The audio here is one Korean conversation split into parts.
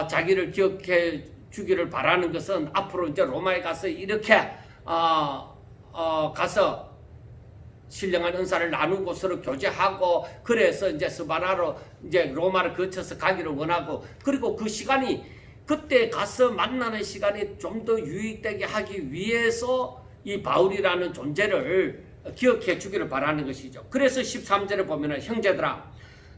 자기를 기억해 주기를 바라는 것은 앞으로 이제 로마에 가서 이렇게 가서 신령한 은사를 나누고 서로 교제하고 그래서 이제 스바나로 이제 로마를 거쳐서 가기를 원하고 그리고 그 시간이 그때 가서 만나는 시간이 좀 더 유익되게 하기 위해서 이 바울이라는 존재를 기억해 주기를 바라는 것이죠. 그래서 13절에 보면은 형제들아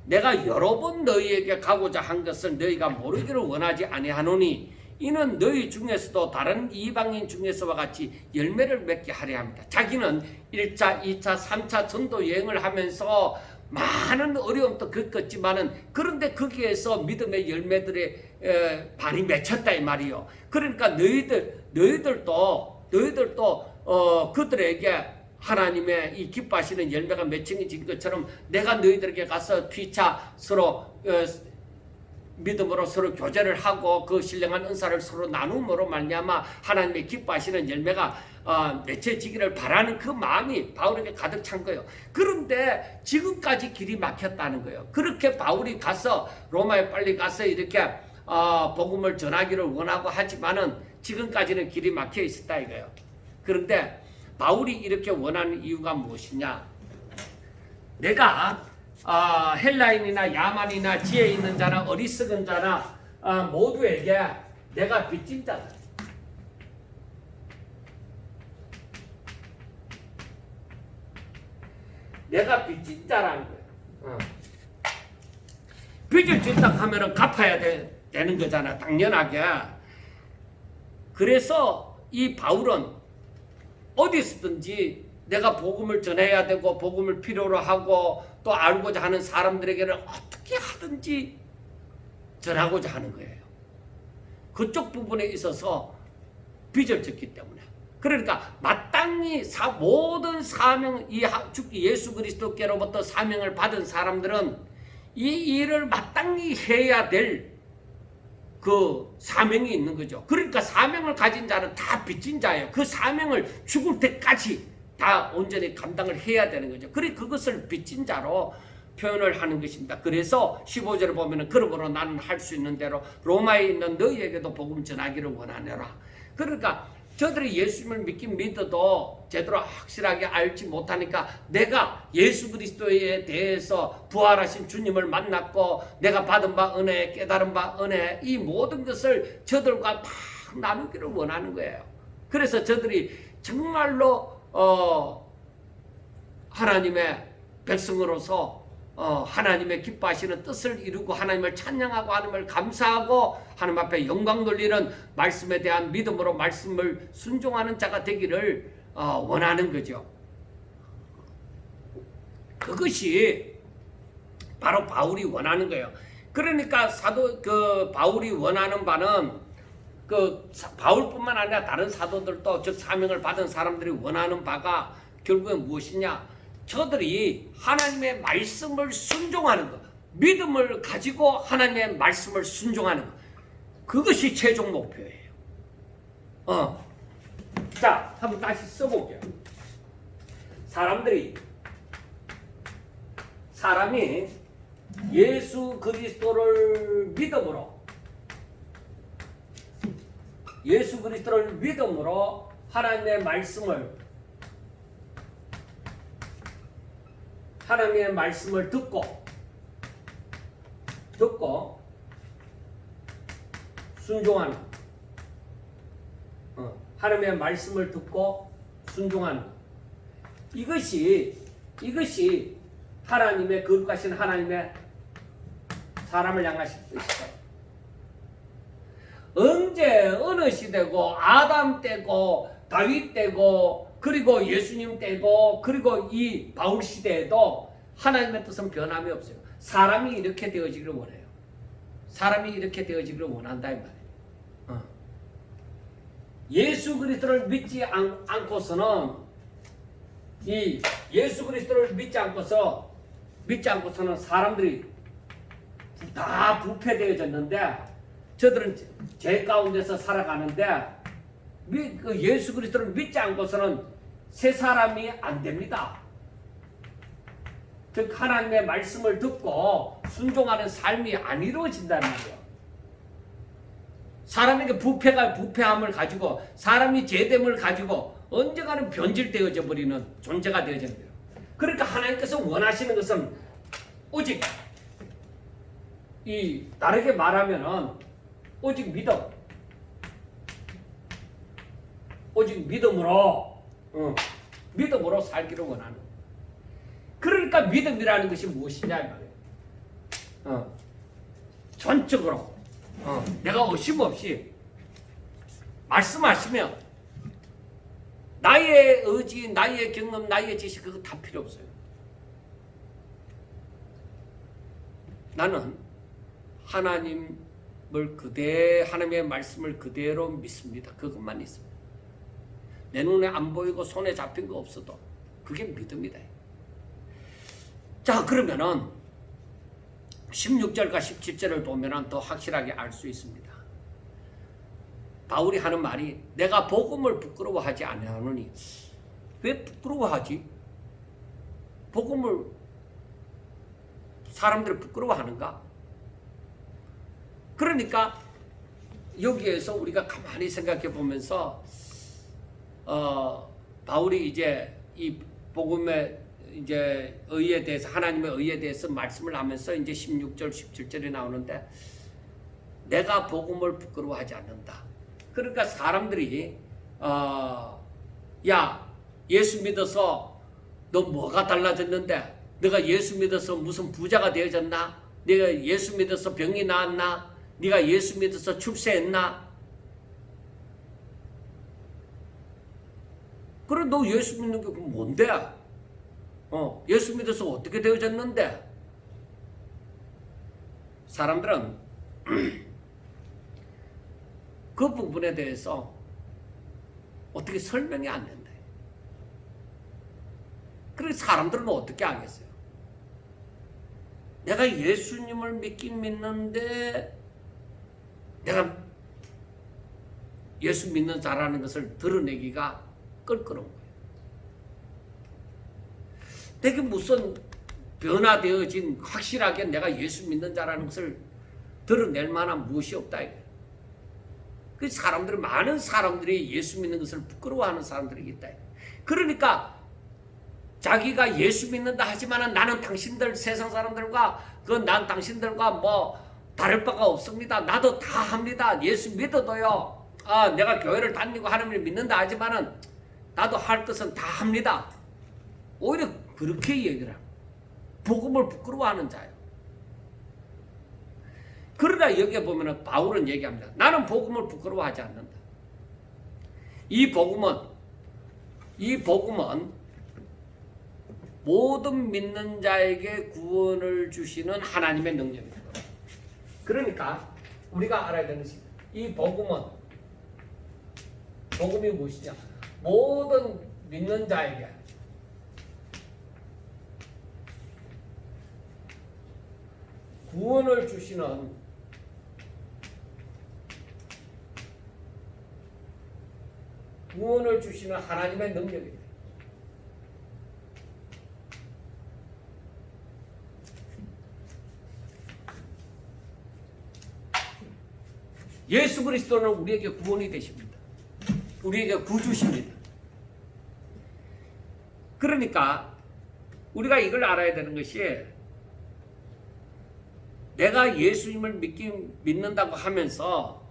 내가 여러 번 너희에게 가고자 한 것을 너희가 모르기를 원하지 아니하노니 이는 너희 중에서도 다른 이방인 중에서와 같이 열매를 맺게 하려 합니다. 자기는 1차, 2차, 3차 전도 여행을 하면서 많은 어려움도 겪었지만은 그런데 거기에서 믿음의 열매들의 반이 맺혔다 이 말이요. 그러니까 너희들도 그들에게 하나님의 이 기뻐하시는 열매가 맺힌 것처럼 내가 너희들에게 가서 피차 서로 믿음으로 서로 교제를 하고 그 신령한 은사를 서로 나눔으로 말미암아 하나님의 기뻐하시는 열매가 맺혀지기를 바라는 그 마음이 바울에게 가득 찬 거예요. 그런데 지금까지 길이 막혔다는 거예요. 그렇게 바울이 가서 로마에 빨리 가서 이렇게 복음을 전하기를 원하고 하지만은 지금까지는 길이 막혀 있었다 이거예요. 그런데 바울이 이렇게 원하는 이유가 무엇이냐? 내가 헬라인이나 야만이나 지혜 있는 자나 어리석은 자나 모두에게 내가 빚진 자다. 내가 빚진 자라는 거예요. 빚을 진다 하면은 갚아야 되는 거잖아. 당연하게. 그래서 이 바울은 어디서든지 내가 복음을 전해야 되고 복음을 필요로 하고 또 알고자 하는 사람들에게는 어떻게 하든지 전하고자 하는 거예요. 그쪽 부분에 있어서 빚을 졌기 때문에. 그러니까 마땅히 모든 사명, 예수 그리스도께로부터 사명을 받은 사람들은 이 일을 마땅히 해야 될 그 사명이 있는 거죠. 그러니까 사명을 가진 자는 다 빚진 자예요. 그 사명을 죽을 때까지 다 온전히 감당을 해야 되는 거죠. 그래 그것을 빚진 자로 표현을 하는 것입니다. 그래서 15절을 보면은 그러므로 나는 할 수 있는 대로 로마에 있는 너희에게도 복음 전하기를 원하노라. 그러니까 저들이 예수님을 믿긴 믿어도 제대로 확실하게 알지 못하니까 내가 예수 그리스도에 대해서 부활하신 주님을 만났고 내가 받은 바 은혜, 깨달은 바 은혜 이 모든 것을 저들과 막 나누기를 원하는 거예요. 그래서 저들이 정말로 하나님의 백성으로서 하나님의 기뻐하시는 뜻을 이루고 하나님을 찬양하고 하나님을 감사하고 하나님 앞에 영광 돌리는 말씀에 대한 믿음으로 말씀을 순종하는 자가 되기를 원하는 거죠. 그것이 바로 바울이 원하는 거예요. 그러니까 바울이 원하는 바는 바울뿐만 아니라 다른 사도들도 즉 사명을 받은 사람들이 원하는 바가 결국엔 무엇이냐? 저들이 하나님의 말씀을 순종하는 것, 믿음을 가지고 하나님의 말씀을 순종하는 것, 그것이 최종 목표예요. 자, 한번 다시 써볼게요. 사람이 예수 그리스도를 믿음으로 하나님의 말씀을 듣고 순종하는 하나님의 말씀을 듣고 순종하는 이것이 하나님의 거룩하신 하나님의 사람을 향하신 뜻이다. 언제 어느 시대고 아담 때고 다윗 때고 그리고 예수님 때고 그리고 이 바울 시대에도 하나님의 뜻은 변함이 없어요. 사람이 이렇게 되어지기를 원해요. 사람이 이렇게 되어지기를 원한다 이 말이에요. 예수 그리스도를 믿지 않고서는 사람들이 다 부패되어졌는데 저들은 죄 가운데서 살아가는데 예수 그리스도를 믿지 않고서는 새 사람이 안 됩니다. 즉 하나님의 말씀을 듣고 순종하는 삶이 안 이루어진다는 거예요. 사람에게 부패함을 가지고 사람이 죄됨을 가지고 언젠가는 변질되어져 버리는 존재가 되어지는 거예요. 그러니까 하나님께서 원하시는 것은 오직 이 다르게 말하면은 오직 믿음, 오직 믿음으로 믿음으로 살기를 원하는 거예요. 그러니까 믿음이라는 것이 무엇이냐 이 말이에요. 전적으로 내가 의심 없이 말씀하시면 나의 의지, 나의 경험, 나의 지식 그거 다 필요 없어요. 나는 하나님의 말씀을 그대로 믿습니다. 그것만 있습니다. 내 눈에 안 보이고 손에 잡힌 거 없어도 그게 믿음이다. 자, 그러면은 16절과 17절을 보면 더 확실하게 알 수 있습니다. 바울이 하는 말이 내가 복음을 부끄러워하지 아니하노니. 왜 부끄러워하지? 복음을 사람들이 부끄러워하는가? 그러니까 여기에서 우리가 가만히 생각해 보면서 바울이 이제 이 복음의 이제 의에 대해서 하나님의 의에 대해서 말씀을 하면서 이제 16절 17절이 나오는데 내가 복음을 부끄러워하지 않는다. 그러니까 사람들이 야 예수 믿어서 너 뭐가 달라졌는데? 네가 예수 믿어서 무슨 부자가 되어졌나? 네가 예수 믿어서 병이 나았나? 네가 예수 믿어서 출세했나? 그래 너 예수 믿는 게 뭔데? 예수 믿어서 어떻게 되어졌는데? 사람들은 그 부분에 대해서 어떻게 설명이 안 된다. 그래서 사람들은 어떻게 알겠어요? 내가 예수님을 믿긴 믿는데 내가 예수 믿는 자라는 것을 드러내기가 껄끄러운 거예요. 내게 무슨 변화되어진 확실하게 내가 예수 믿는 자라는 것을 드러낼 만한 무엇이 없다. 그 사람들은 많은 사람들이 예수 믿는 것을 부끄러워하는 사람들이 있다. 그러니까 자기가 예수 믿는다 하지만은 나는 당신들 세상 사람들과 난 당신들과 뭐 다를 바가 없습니다. 나도 다 합니다. 예수 믿어도요. 내가 교회를 다니고 하나님을 믿는다 하지만은 나도 할 것은 다 합니다. 오히려 그렇게 얘기를 합니다. 복음을 부끄러워하는 자예요. 그러나 여기에 보면은 바울은 얘기합니다. 나는 복음을 부끄러워하지 않는다. 이 복음은 모든 믿는 자에게 구원을 주시는 하나님의 능력입니다. 그러니까 우리가 알아야 되는 것이 이 복음이 무엇이냐? 모든 믿는 자에게 구원을 주시는 하나님의 능력입니다. 예수 그리스도는 우리에게 구원이 되십니다. 우리에게 구주십니다. 그러니까 우리가 이걸 알아야 되는 것이 내가 예수님을 믿는다고 하면서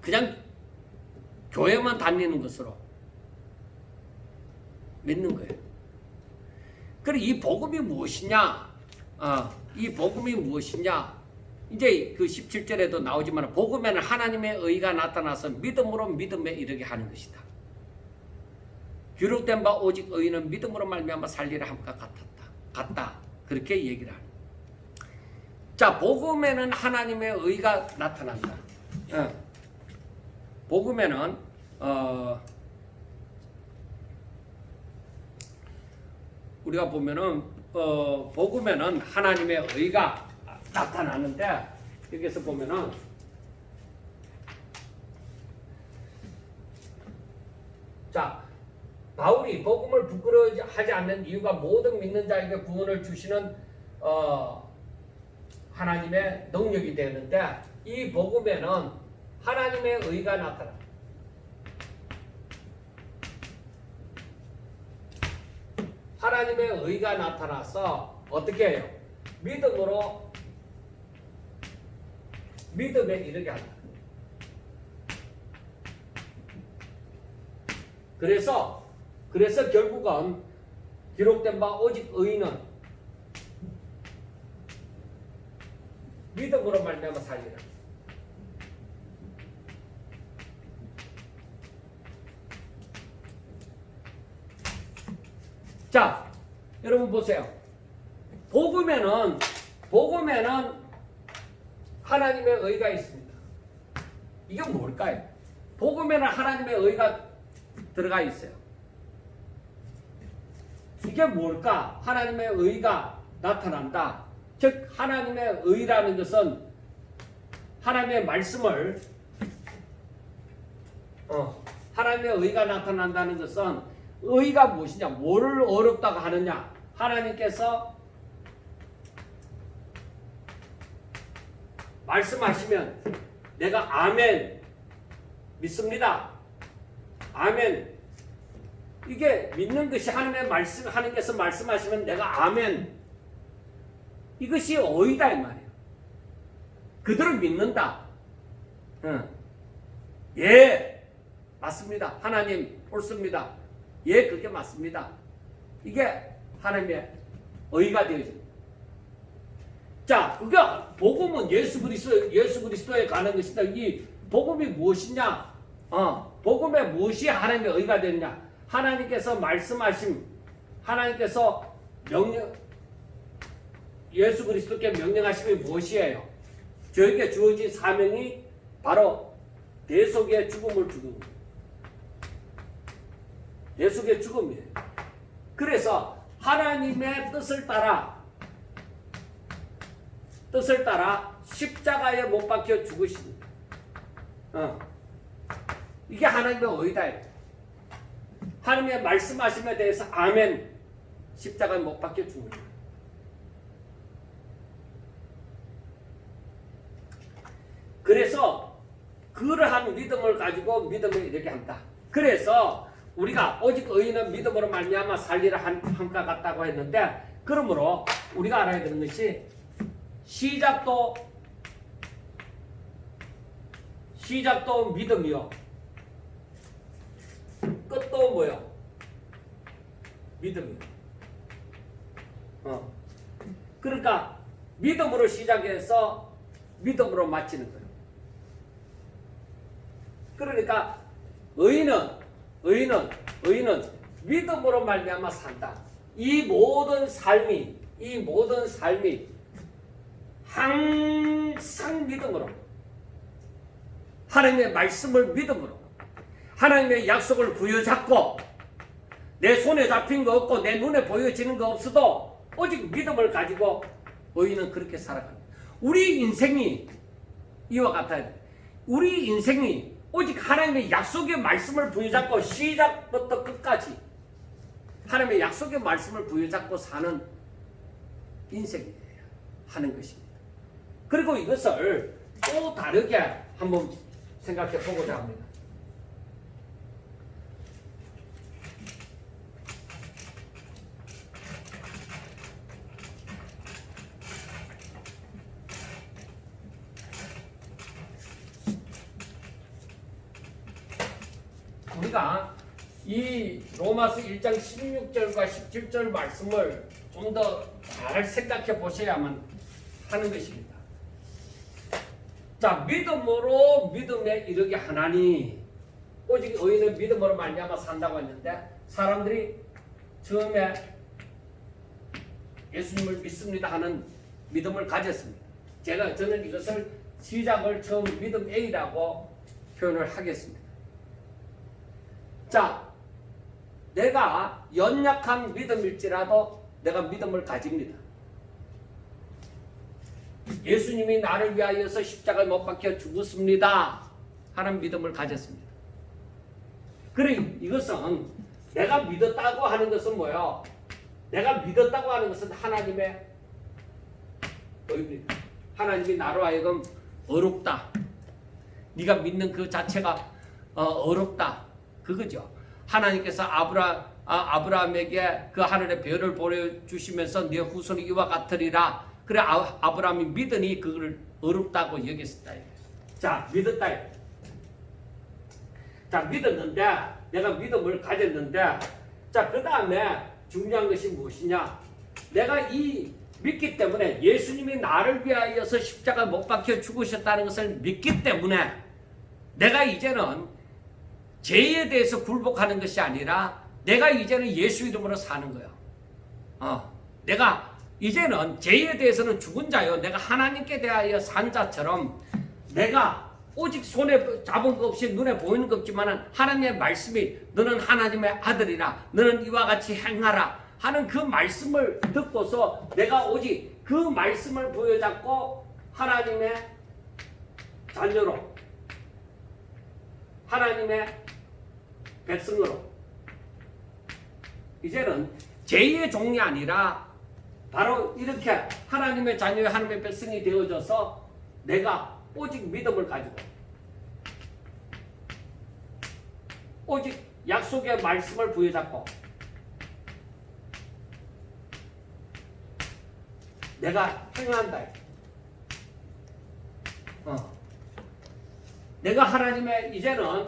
그냥 교회만 다니는 것으로 믿는 거예요. 그래 이 복음이 무엇이냐? 이 복음이 무엇이냐? 이제 그 17절에도 나오지만 복음에는 하나님의 의가 나타나서 믿음으로 믿음에 이르게 하는 것이다. 기록된 바 오직 의인은 믿음으로 말미암아 살리라 함과 같다. 그렇게 얘기를 하는. 자, 복음에는 하나님의 의가 나타난다. 복음에는 우리가 보면은 복음에는 하나님의 의가 나타나는데 여기서 보면은 자 바울이 복음을 부끄러워하지 않는 이유가 모든 믿는 자에게 구원을 주시는 하나님의 능력이 되는데 이 복음에는 하나님의 의가 나타나. 하나님의 의가 나타나서 어떻게 해요? 믿음으로 믿음에 이르게 한다. 그래서 결국은 기록된 바 오직 의인은 믿음으로 말미암아 살리라. 자, 여러분 보세요. 복음에는 하나님의 의가 있습니다. 이게 뭘까요? 복음에는 하나님의 의가 들어가 있어요. 이게 뭘까? 하나님의 의가 나타난다. 즉 하나님의 의라는 것은 하나님의 말씀을 하나님의 의가 나타난다는 것은 의가 무엇이냐? 뭐를 어렵다고 하느냐? 하나님께서 말씀하시면 내가 아멘 믿습니다. 아멘. 이게 믿는 것이 하나님의 말씀, 하나님께서 말씀하시면 내가 아멘. 이것이 의다 이 말이에요. 그들을 믿는다. 예, 맞습니다. 하나님 옳습니다. 예, 그게 맞습니다. 이게 하나님의 의가 되어집니다. 자, 그게 복음은 예수 그리스도에 관한 것이다. 이 복음이 무엇이냐? 복음에 무엇이 하나님의 의가 되느냐? 하나님께서 말씀하심, 하나님께서 예수 그리스도께 명령하심이 무엇이에요? 저에게 주어진 사명이 바로 대속의 죽음을 주는 거예요. 대속의 죽음이에요. 그래서 하나님의 뜻을 따라 십자가에 못 박혀 죽으십니다. 이게 하나님의 의다. 하나님의 말씀하심에 대해서 아멘. 십자가에 못 박혀 죽는. 그래서 그러한 믿음을 가지고 믿음을 이렇게 한다. 그래서 우리가 오직 의인은 믿음으로 말미암아 살리라 한가 같다고 했는데, 그러므로 우리가 알아야 되는 것이 시작도 믿음이요, 끝도 뭐요? 믿음이요. 그러니까 믿음으로 시작해서 믿음으로 마치는 거예요. 그러니까 의인은 믿음으로 말미암아 산다. 이 모든 삶이 항상 믿음으로, 하나님의 말씀을 믿음으로, 하나님의 약속을 부여잡고, 내 손에 잡힌 거 없고 내 눈에 보여지는 거 없어도 오직 믿음을 가지고 의인은 그렇게 살아갑니다. 우리 인생이 이와 같아야 돼. 우리 인생이 오직 하나님의 약속의 말씀을 부여잡고 시작부터 끝까지 하나님의 약속의 말씀을 부여잡고 사는 인생이에요. 하는 것입니다. 그리고 이것을 또 다르게 한번 생각해 보고자 합니다. 우리가 이 로마서 1장 16절과 17절 말씀을 좀 더 잘 생각해 보셔야만 하는 것입니다. 자, 믿음으로 믿음에 이르게 하나니, 오직 의인은 믿음으로 말미암아 산다고 했는데, 사람들이 처음에 예수님을 믿습니다 하는 믿음을 가졌습니다. 저는 이것을 시작을 처음 믿음 A라고 표현을 하겠습니다. 자, 내가 연약한 믿음일지라도 내가 믿음을 가집니다. 예수님이 나를 위하여서 십자가에 못 박혀 죽었습니다 하는 믿음을 가졌습니다. 그래, 이것은 내가 믿었다고 하는 것은 뭐예요? 내가 믿었다고 하는 것은 하나님의 의입니다. 하나님이 나로 하여금 어렵다. 네가 믿는 그 자체가 어렵다. 그거죠. 하나님께서 아브라함에게 그 하늘의 별을 보여주시면서 네 후손이 이와 같으리라. 그래 아브라함이 믿으니 그걸 어렵다고 여겼다. 자, 믿었다. 자, 믿었는데 내가 믿음을 가졌는데 자, 그 다음에 중요한 것이 무엇이냐? 내가 이 믿기 때문에 예수님이 나를 위하여서 십자가 못 박혀 죽으셨다는 것을 믿기 때문에 내가 이제는 죄에 대해서 굴복하는 것이 아니라 내가 이제는 예수 이름으로 사는 거야. 내가 이제는 죄에 대해서는 죽은 자요. 내가 하나님께 대하여 산 자처럼 내가 오직 손에 잡은 것 없이 눈에 보이는 것 없지만 하나님의 말씀이 너는 하나님의 아들이라 너는 이와 같이 행하라 하는 그 말씀을 듣고서 내가 오직 그 말씀을 부여잡고 하나님의 자녀로 하나님의 백성으로 이제는 죄의 종이 아니라 바로 이렇게 하나님의 자녀의 하나님의 백성이 되어져서 내가 오직 믿음을 가지고 오직 약속의 말씀을 부여잡고 내가 행한다. 내가 하나님의 이제는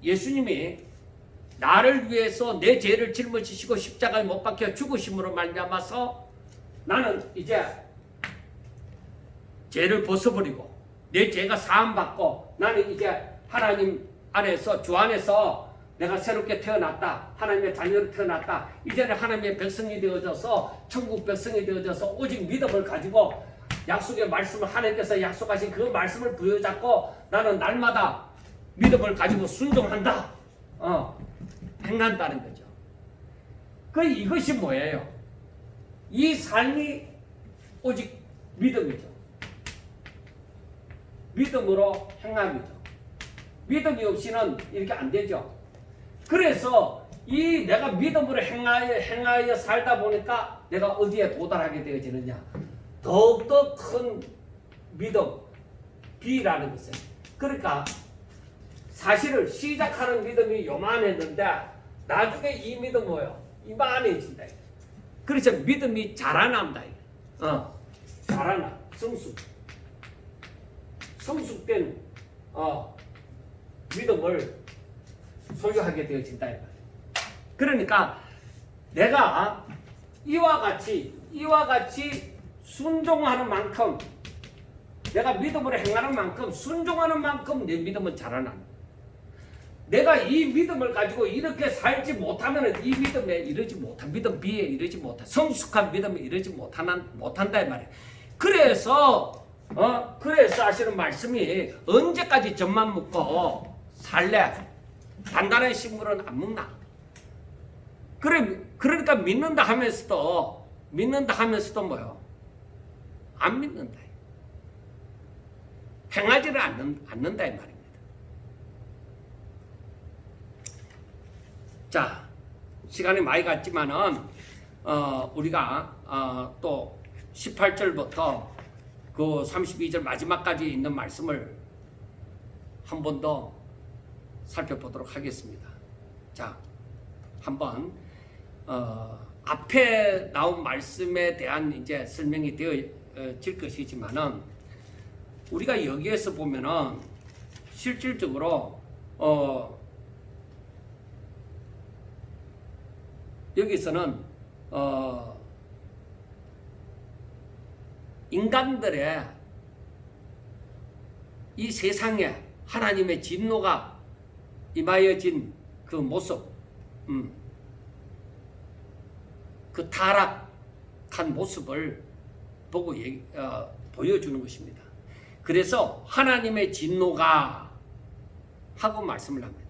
예수님이 나를 위해서 내 죄를 짊어지시고 십자가에 못 박혀 죽으심으로 말미암아서 나는 이제 죄를 벗어버리고 내 죄가 사함받고 나는 이제 하나님 안에서 주 안에서 내가 새롭게 태어났다. 하나님의 자녀로 태어났다. 이제는 하나님의 백성이 되어져서 천국 백성이 되어져서 오직 믿음을 가지고 약속의 말씀을 하나님께서 약속하신 그 말씀을 부여잡고 나는 날마다 믿음을 가지고 순종한다. 행한다는 거죠. 이것이 뭐예요? 이 삶이 오직 믿음이죠. 믿음으로 행함이죠. 믿음이 없이는 이렇게 안 되죠. 그래서 이 내가 믿음으로 행하여 살다 보니까 내가 어디에 도달하게 되어지느냐? 더욱더 큰 믿음, 비라는 것은. 그러니까 사실을 시작하는 믿음이 요만했는데 나중에 이 믿음 뭐예요? 이만해진다. 그래서 믿음이 자라난다. 자라나, 성숙된 믿음을 소유하게 되어진다. 그러니까 내가 이와 같이 순종하는 만큼 내가 믿음으로 행하는 만큼 순종하는 만큼 내 믿음은 자라난다. 내가 이 믿음을 가지고 이렇게 살지 못하면 이 믿음에 이르지 못한 믿음 비에 이르지 못한 성숙한 믿음에 이르지 못한다 이 말이에요. 그래서 하시는 말씀이 언제까지 젖만 먹고 살래? 단단한 식물은 안 먹나? 그러니까 믿는다 하면서도 뭐요? 안 믿는다. 행하지를 않는다 이 말입니다. 자, 시간이 많이 갔지만은 우리가 또 18절부터 그 32절 마지막까지 있는 말씀을 한 번 더 살펴보도록 하겠습니다. 자, 한번 앞에 나온 말씀에 대한 이제 설명이 되어질 것이지만은 우리가 여기에서 보면은 실질적으로 여기서는 인간들의 이 세상에 하나님의 진노가 임하여진 그 모습, 그 타락한 모습을 보고 보여주는 것입니다. 그래서 하나님의 진노가 하고 말씀을 합니다.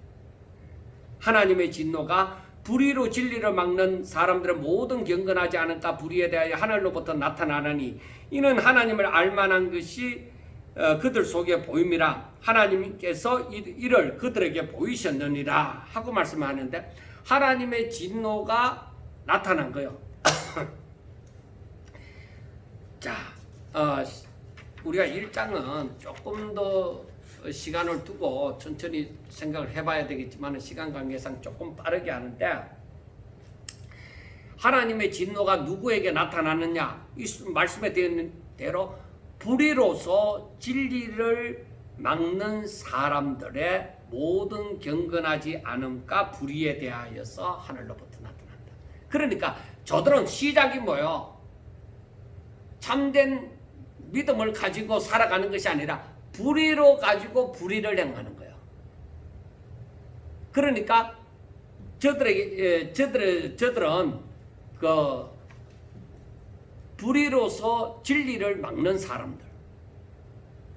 하나님의 진노가 불의로 진리를 막는 사람들의 모든 경건하지 않을까 불의에 대하여 하늘로부터 나타나나니 이는 하나님을 알만한 것이 그들 속에 보임이라 하나님께서 이를 그들에게 보이셨느니라 하고 말씀하는데 하나님의 진노가 나타난 거예요. 자, 우리가 1장은 조금 더 시간을 두고 천천히 생각을 해봐야 되겠지만 시간 관계상 조금 빠르게 하는데, 하나님의 진노가 누구에게 나타나느냐? 이 말씀에 되어 있는 대로 불의로서 진리를 막는 사람들의 모든 경건하지 않음과 불의에 대하여서 하늘로부터 나타난다. 그러니까 저들은 시작이 뭐예요? 참된 믿음을 가지고 살아가는 것이 아니라 불의로 가지고 불의를 행하는 거예요. 그러니까 저들은 그 불의로서 진리를 막는 사람들.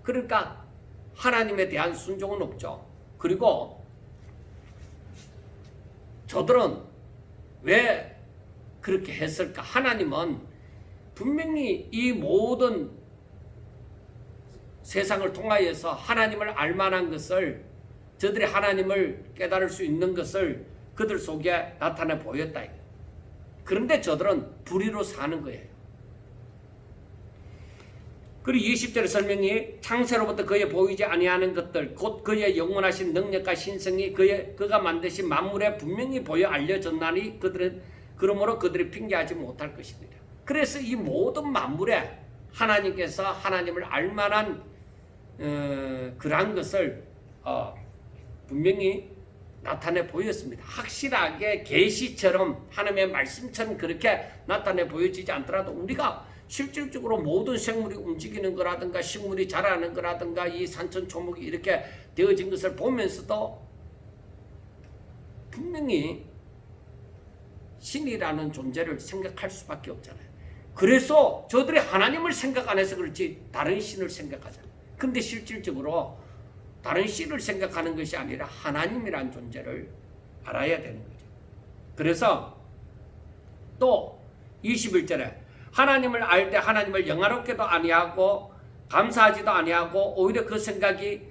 그러니까 하나님에 대한 순종은 없죠. 그리고 저들은 왜 그렇게 했을까? 하나님은 분명히 이 모든 세상을 통하여서 하나님을 알만한 것을, 저들이 하나님을 깨달을 수 있는 것을 그들 속에 나타내 보였다. 그런데 저들은 불의로 사는 거예요. 그리고 20절의 설명이 창세로부터 그의 보이지 아니하는 것들 곧 그의 영원하신 능력과 신성이 그가 만드신 만물에 분명히 보여 알려졌나니 그러므로 그들이 핑계하지 못할 것이니라. 그래서 이 모든 만물에 하나님께서 하나님을 알만한 그러한 것을 분명히 나타내 보였습니다. 확실하게 계시처럼 하나님의 말씀처럼 그렇게 나타내 보여지지 않더라도 우리가 실질적으로 모든 생물이 움직이는 거라든가 식물이 자라는 거라든가 이 산천초목이 이렇게 되어진 것을 보면서도 분명히 신이라는 존재를 생각할 수밖에 없잖아요. 그래서 저들이 하나님을 생각 안 해서 그렇지 다른 신을 생각하잖아요. 근데 실질적으로 다른 신을 생각하는 것이 아니라 하나님이라는 존재를 알아야 되는 거죠. 그래서 또 21절에 하나님을 알 때 하나님을 영화롭게도 아니하고 감사하지도 아니하고 오히려 그 생각이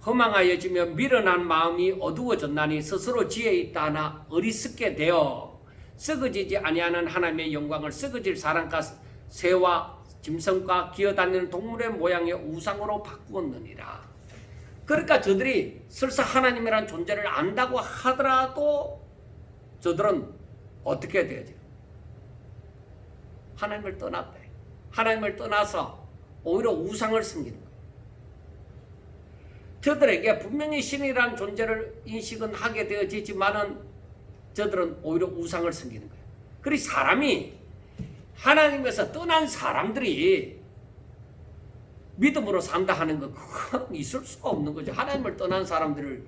허망하여지며 미련한 마음이 어두워졌나니 스스로 지혜 있다 하나 어리석게 되어 썩어지지 아니하는 하나님의 영광을 썩어질 사람과 새와 짐승과 기어다니는 동물의 모양의 우상으로 바꾸었느니라. 그러니까 저들이 설사 하나님이라는 존재를 안다고 하더라도 저들은 어떻게 되지? 하나님을 떠났다. 하나님을 떠나서 오히려 우상을 섬기는 거예요. 저들에게 분명히 신이라는 존재를 인식은 하게 되어지지만은 저들은 오히려 우상을 섬기는 거예요. 그리고 사람이 하나님에서 떠난 사람들이 믿음으로 산다 하는 거 그건 있을 수가 없는 거죠. 하나님을 떠난 사람들이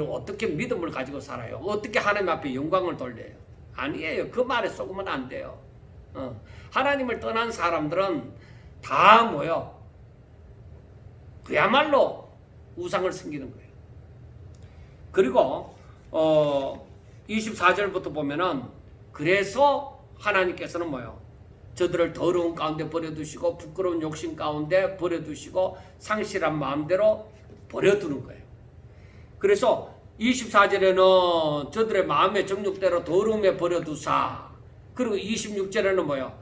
어떻게 믿음을 가지고 살아요? 어떻게 하나님 앞에 영광을 돌려요? 아니에요. 그 말에 속으면 안 돼요. 하나님을 떠난 사람들은 다 뭐요? 그야말로 우상을 섬기는 거예요. 그리고 24절부터 보면은 그래서 하나님께서는 뭐요? 저들을 더러운 가운데 버려두시고 부끄러운 욕심 가운데 버려두시고 상실한 마음대로 버려두는 거예요. 그래서 24절에는 저들의 마음의 정욕대로 더러움에 버려두사, 그리고 26절에는 뭐요?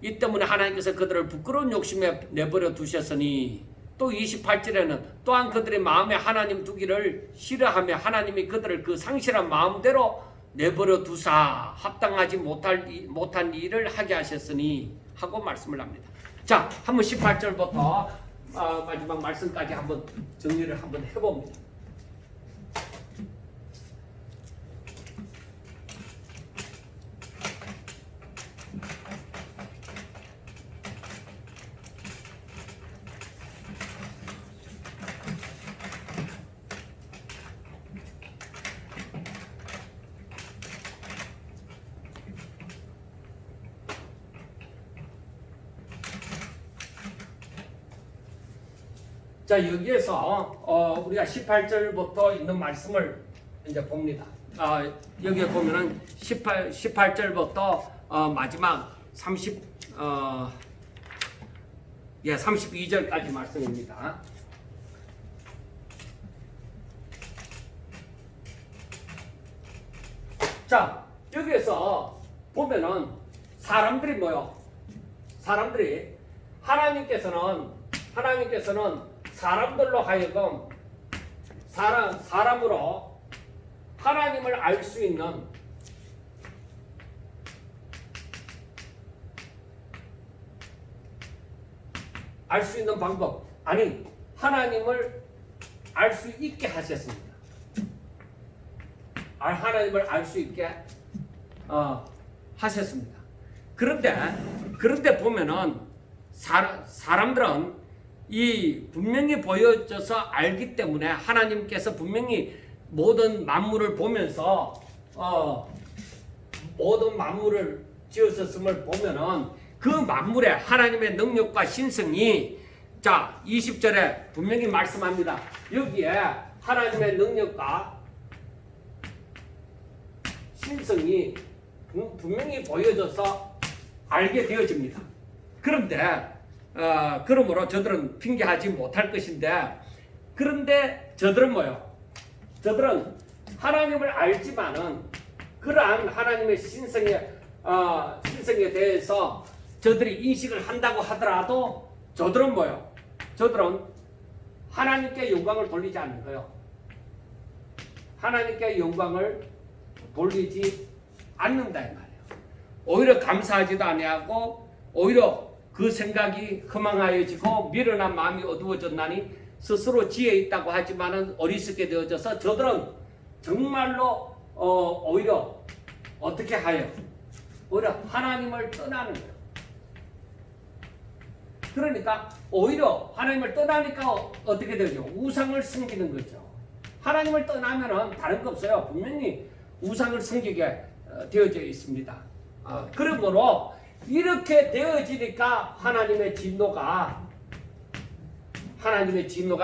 이 때문에 하나님께서 그들을 부끄러운 욕심에 내버려 두셨으니, 또 28절에는 또한 그들의 마음에 하나님 두기를 싫어하며 하나님이 그들을 그 상실한 마음대로 내버려 두사 합당하지 못한 일을 하게 하셨으니 하고 말씀을 합니다. 자, 한번 18절부터 마지막 말씀까지 한번 정리를 한번 해봅니다. 자, 여기에서 우리가 18절부터 있는 말씀을 이제 봅니다. 여기에 보면은 18절부터 마지막 32절까지 말씀입니다. 자, 여기에서 보면은 사람들이 뭐요? 사람들이 하나님께서는 사람들로 하여금 사람으로 하나님을 알 수 있는 방법, 아니 하나님을 알 수 있게 하셨습니다. 하나님을 알 수 있게 하셨습니다. 그런데 보면은 사람들은 이 분명히 보여져서 알기 때문에 하나님께서 분명히 모든 만물을 보면서 모든 만물을 지으셨음을 보면은 그 만물에 하나님의 능력과 신성이, 자 20절에 분명히 말씀합니다. 여기에 하나님의 능력과 신성이 분명히 보여져서 알게 되어집니다. 그런데 그러므로 저들은 핑계하지 못할 것인데, 그런데 저들은 뭐요? 저들은 하나님을 알지만은 그러한 하나님의 신성에 대해서 저들이 인식을 한다고 하더라도 저들은 뭐요? 저들은 하나님께 영광을 돌리지 않는 거예요. 하나님께 영광을 돌리지 않는다 이 말이에요. 오히려 감사하지도 아니하고 오히려 그 생각이 허망하여지고 미련한 마음이 어두워졌나니 스스로 지혜 있다고 하지만은 어리석게 되어져서 저들은 정말로 오히려 어떻게 하여? 오히려 하나님을 떠나는 거예요. 그러니까 오히려 하나님을 떠나니까 어떻게 되죠? 우상을 섬기는 거죠. 하나님을 떠나면은 다른 거 없어요. 분명히 우상을 섬기게 되어져 있습니다. 그러므로 이렇게 되어지니까 하나님의 진노가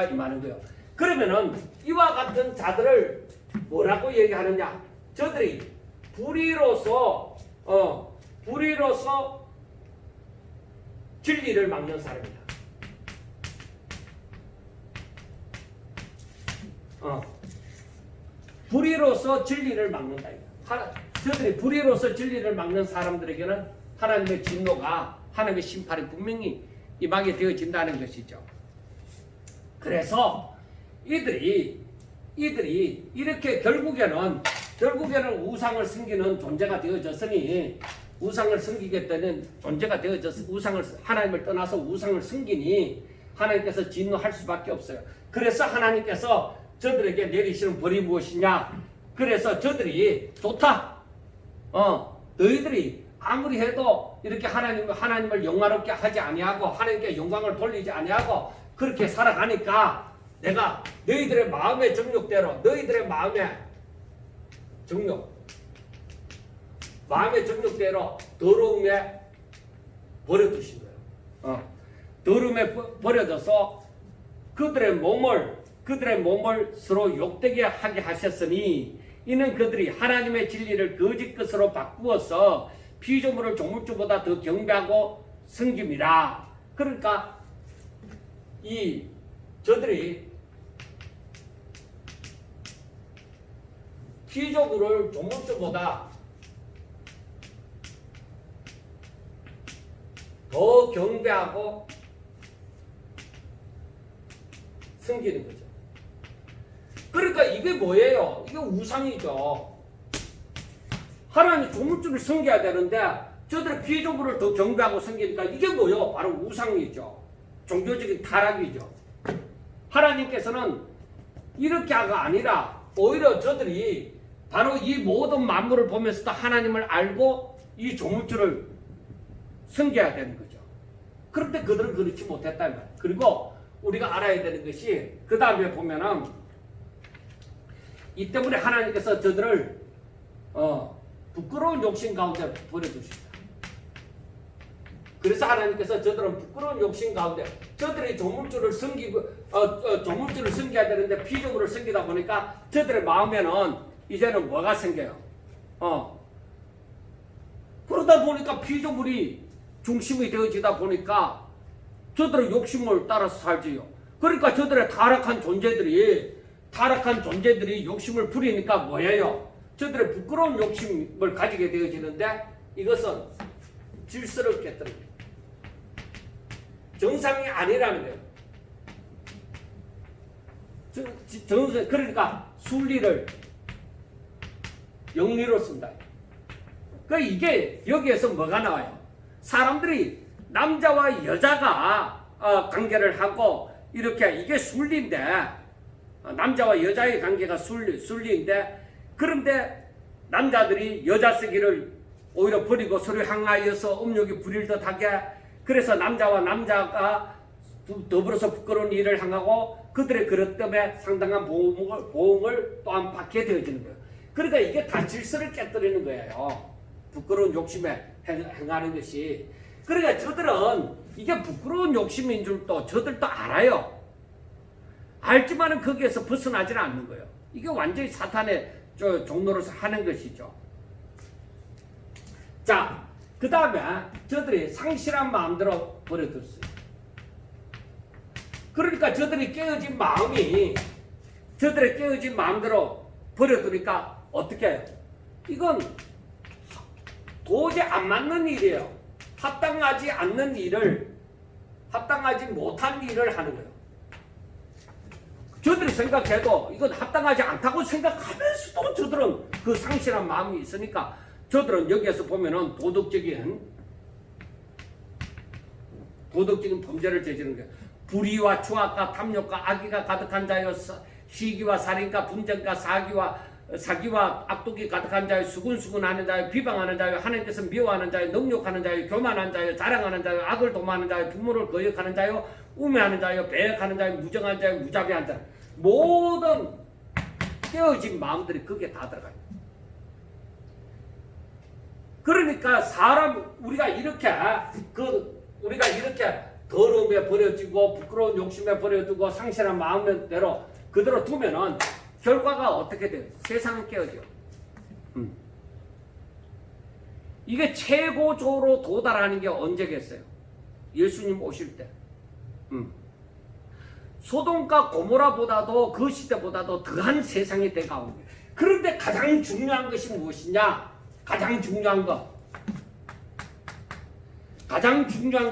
임하는 거예요. 그러면은 이와 같은 자들을 뭐라고 얘기하느냐? 저들이 불의로서 진리를 막는 사람이다. 불의로서 진리를 막는다. 저들이 불의로서 진리를 막는 사람들에게는 하나님의 진노가, 하나님의 심판이 분명히 임하게 되어진다는 것이죠. 그래서 이들이 이렇게 결국에는 우상을 섬기는 존재가 되어졌으니, 우상을 섬기겠다는 존재가 되어져서 하나님을 떠나서 우상을 섬기니 하나님께서 진노할 수밖에 없어요. 그래서 하나님께서 저들에게 내리시는 벌이 무엇이냐? 그래서 저들이 좋다. 너희들이 아무리 해도 이렇게 하나님을 영화롭게 하지 아니하고 하나님께 영광을 돌리지 아니하고 그렇게 살아가니까 내가 너희들의 마음의 정욕대로, 너희들의 마음의 정욕대로 더러움에 버려두신 거예요. 더러움에 버려져서 그들의 몸을 서로 욕되게 하게 하셨으니 이는 그들이 하나님의 진리를 거짓 것으로 바꾸어서 피조물을 조물주보다 더 경배하고 섬김이라. 그러니까 저들이 피조물을 조물주보다 더 경배하고 섬기는 거죠. 그러니까 이게 뭐예요? 이게 우상이죠. 하나님 조물주를 섬겨야 되는데 저들의 피조물을 더 경배하고 섬기니까 이게 뭐예요? 바로 우상이죠. 종교적인 타락이죠. 하나님께서는 이렇게가 아니라 오히려 저들이 바로 이 모든 만물을 보면서도 하나님을 알고 이 조물주를 섬겨야 되는 거죠. 그런데 그들은 그렇지 못했다는 거예요. 그리고 우리가 알아야 되는 것이 그 다음에 보면은 이 때문에 하나님께서 저들을 부끄러운 욕심 가운데 버려두십니다. 그래서 하나님께서 저들은 부끄러운 욕심 가운데 저들이 조물주를 섬겨야 되는데 피조물을 섬기다 보니까 저들의 마음에는 이제는 뭐가 생겨요? 그러다 보니까 피조물이 중심이 되어지다 보니까 저들의 욕심을 따라서 살지요. 그러니까 저들의 타락한 존재들이 욕심을 부리니까 뭐예요? 저들의 부끄러운 욕심을 가지게 되어지는데 이것은 질서를 깨뜨립니다. 정상이 아니라는 거예요. 정상, 그러니까 순리를 영리로 쓴다. 그 이게 여기에서 뭐가 나와요? 사람들이 남자와 여자가 관계를 하고 이렇게 이게 순리인데 남자와 여자의 관계가 순리인데 그런데 남자들이 여자 쓰기를 오히려 버리고 서로 향하여서 음욕이 부릴 듯하게 그래서 남자와 남자가 더불어서 부끄러운 일을 행하고 그들의 그릇 때문에 상당한 보응을 또한 받게 되어지는 거예요. 그러니까 이게 다 질서를 깨뜨리는 거예요. 부끄러운 욕심에 행하는 것이. 그러니까 저들은 이게 부끄러운 욕심인 줄도 저들도 알아요. 알지만은 거기에서 벗어나지는 않는 거예요. 이게 완전히 사탄의 종로로서 하는 것이죠. 자, 그 다음에 저들이 상실한 마음대로 버려뒀어요. 그러니까 저들의 깨어진 마음대로 버려두니까 어떻게 해요? 이건 도저히 안 맞는 일이에요. 합당하지 못한 일을 하는 거예요. 저들이 생각해도 이건 합당하지 않다고 생각하면서도 저들은 그 상실한 마음이 있으니까 저들은 여기에서 보면은 도덕적인 범죄를 저지르는 거예요. 불의와 추악과 탐욕과 악의가 가득한 자여 시기와 살인과 분쟁과 사기와 악독이 가득한 자여 수군수군하는 자여 비방하는 자여 하나님께서 미워하는 자여 능욕하는 자여 교만한 자여 자랑하는 자여 악을 도모하는 자여 부모를 거역하는 자여 우매하는 자여 배역하는 자여 무정한 자여 무자비한 자여 모든 깨어진 마음들이 거기에 다 들어가요. 그러니까 우리가 이렇게 더러움에 버려지고 부끄러운 욕심에 버려두고 상실한 마음대로 그대로 두면은 결과가 어떻게 돼요? 세상은 깨어져. 이게 최고조로 도달하는 게 언제겠어요? 예수님 오실 때. 소돔과 고모라보다도 그 시대보다도 더한 세상이 돼가는 거예요. 그런데 가장 중요한 것이 무엇이냐? 가장 중요한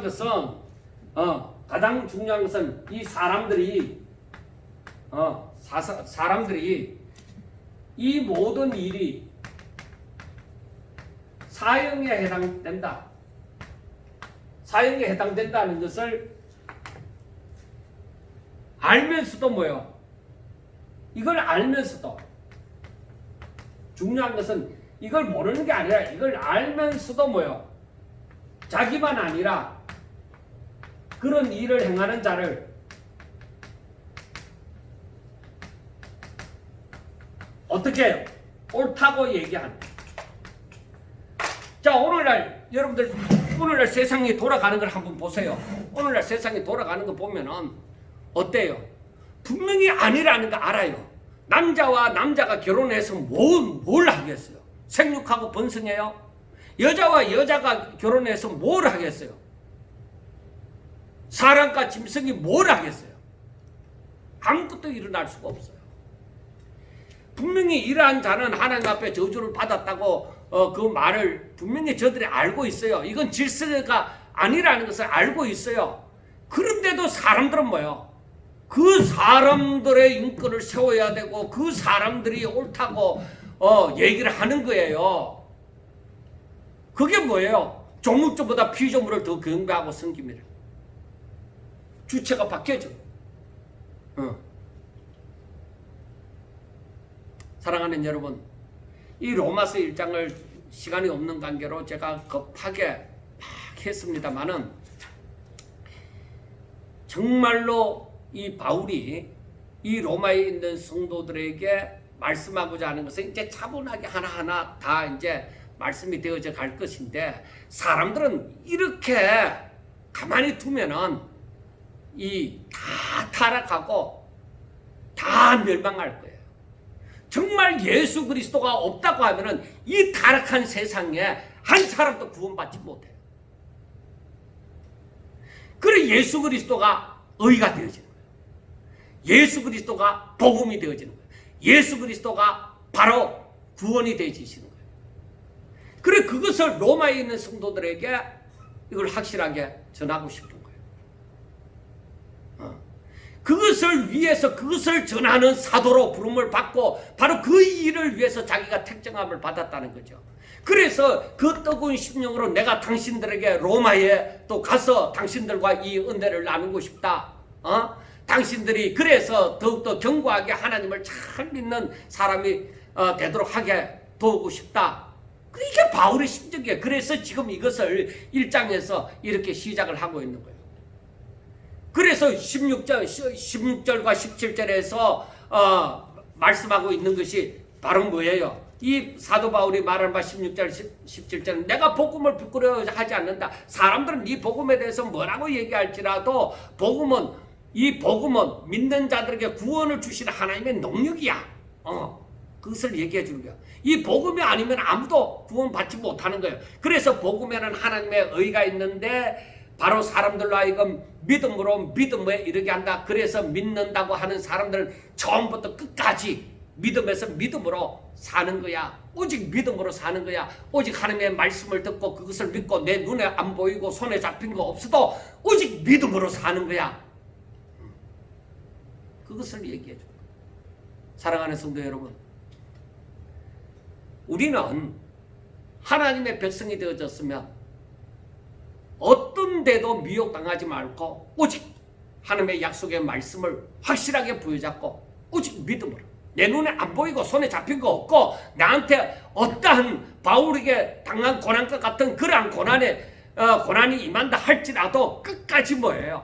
것은 이 사람들이 이 모든 일이 사형에 해당된다. 사형에 해당된다는 것을 알면서도 뭐요? 이걸 알면서도 중요한 것은 이걸 모르는 게 아니라 이걸 알면서도 뭐요? 자기만 아니라 그런 일을 행하는 자를 어떻게 해요? 옳다고 얘기하는. 자, 여러분들 오늘날 세상이 돌아가는 걸 한번 보세요. 오늘날 세상이 돌아가는 거 보면은 어때요? 분명히 아니라는 거 알아요. 남자와 남자가 결혼해서 뭘 하겠어요? 생육하고 번성해요? 여자와 여자가 결혼해서 뭘 하겠어요? 사람과 짐승이 뭘 하겠어요? 아무것도 일어날 수가 없어요. 분명히 이러한 자는 하나님 앞에 저주를 받았다고 그 말을 분명히 저들이 알고 있어요. 이건 질서가 아니라는 것을 알고 있어요. 그런데도 사람들은 뭐예요? 그 사람들의 인권을 세워야 되고 그 사람들이 옳다고 얘기를 하는 거예요. 그게 뭐예요? 조물주보다 피조물을 더 경배하고 섬깁니다. 주체가 바뀌어져. 사랑하는 여러분, 이 로마서 1장을 시간이 없는 관계로 제가 급하게 막 했습니다만은 정말로 이 바울이 이 로마에 있는 성도들에게 말씀하고자 하는 것은 이제 차분하게 하나하나 다 이제 말씀이 되어져 갈 것인데 사람들은 이렇게 가만히 두면은 다 타락하고 다 멸망할 거예요. 정말 예수 그리스도가 없다고 하면은 이 타락한 세상에 한 사람도 구원받지 못해요. 그래 예수 그리스도가 의가 되어지는 거예요. 예수 그리스도가 복음이 되어지는 거예요. 예수 그리스도가 바로 구원이 되어지시는 거예요. 그래 그것을 로마에 있는 성도들에게 이걸 확실하게 전하고 싶은 거예요. 그것을 위해서 그것을 전하는 사도로 부름을 받고 바로 그 일을 위해서 자기가 택정함을 받았다는 거죠. 그래서 그 뜨거운 심령으로 내가 당신들에게 로마에 또 가서 당신들과 이 은혜를 나누고 싶다. 당신들이 그래서 더욱더 견고하게 하나님을 잘 믿는 사람이 되도록 하게 도우고 싶다. 이게 바울의 심정이에요. 그래서 지금 이것을 1장에서 이렇게 시작을 하고 있는 거예요. 그래서 16절과 17절에서 말씀하고 있는 것이 바로 뭐예요? 이 사도 바울이 말하는 바 16절, 17절은 내가 복음을 부끄러워하지 않는다. 사람들은 이 복음에 대해서 뭐라고 얘기할지라도 이 복음은 믿는 자들에게 구원을 주시는 하나님의 능력이야. 그것을 얘기해 주는 거야. 이 복음이 아니면 아무도 구원받지 못하는 거예요. 그래서 복음에는 하나님의 의가 있는데 바로 사람들로 하여금 믿음으로 믿음에 이르게 한다. 그래서 믿는다고 하는 사람들은 처음부터 끝까지 믿음에서 믿음으로 사는 거야. 오직 믿음으로 사는 거야. 오직 하나님의 말씀을 듣고 그것을 믿고 내 눈에 안 보이고 손에 잡힌 거 없어도 오직 믿음으로 사는 거야. 그것을 얘기해 줘. 사랑하는 성도 여러분, 우리는 하나님의 백성이 되어졌으면 어떤 데도 미혹당하지 말고 오직 하나님의 약속의 말씀을 확실하게 부여잡고 오직 믿음으로 내 눈에 안 보이고 손에 잡힌 거 없고 나한테 어떠한 바울에게 당한 고난과 같은 그러한 고난이 임한다 할지라도 끝까지 뭐예요?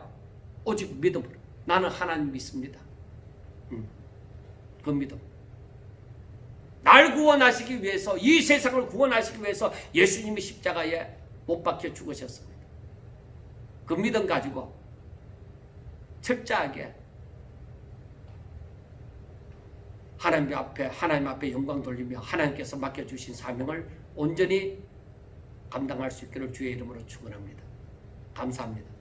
오직 믿음으로 나는 하나님 믿습니다. 그 믿음. 날 구원하시기 위해서 이 세상을 구원하시기 위해서 예수님이 십자가에 못 박혀 죽으셨습니다. 그 믿음 가지고 철저하게 하나님 앞에 영광 돌리며 하나님께서 맡겨주신 사명을 온전히 감당할 수 있기를 주의 이름으로 축원합니다. 감사합니다.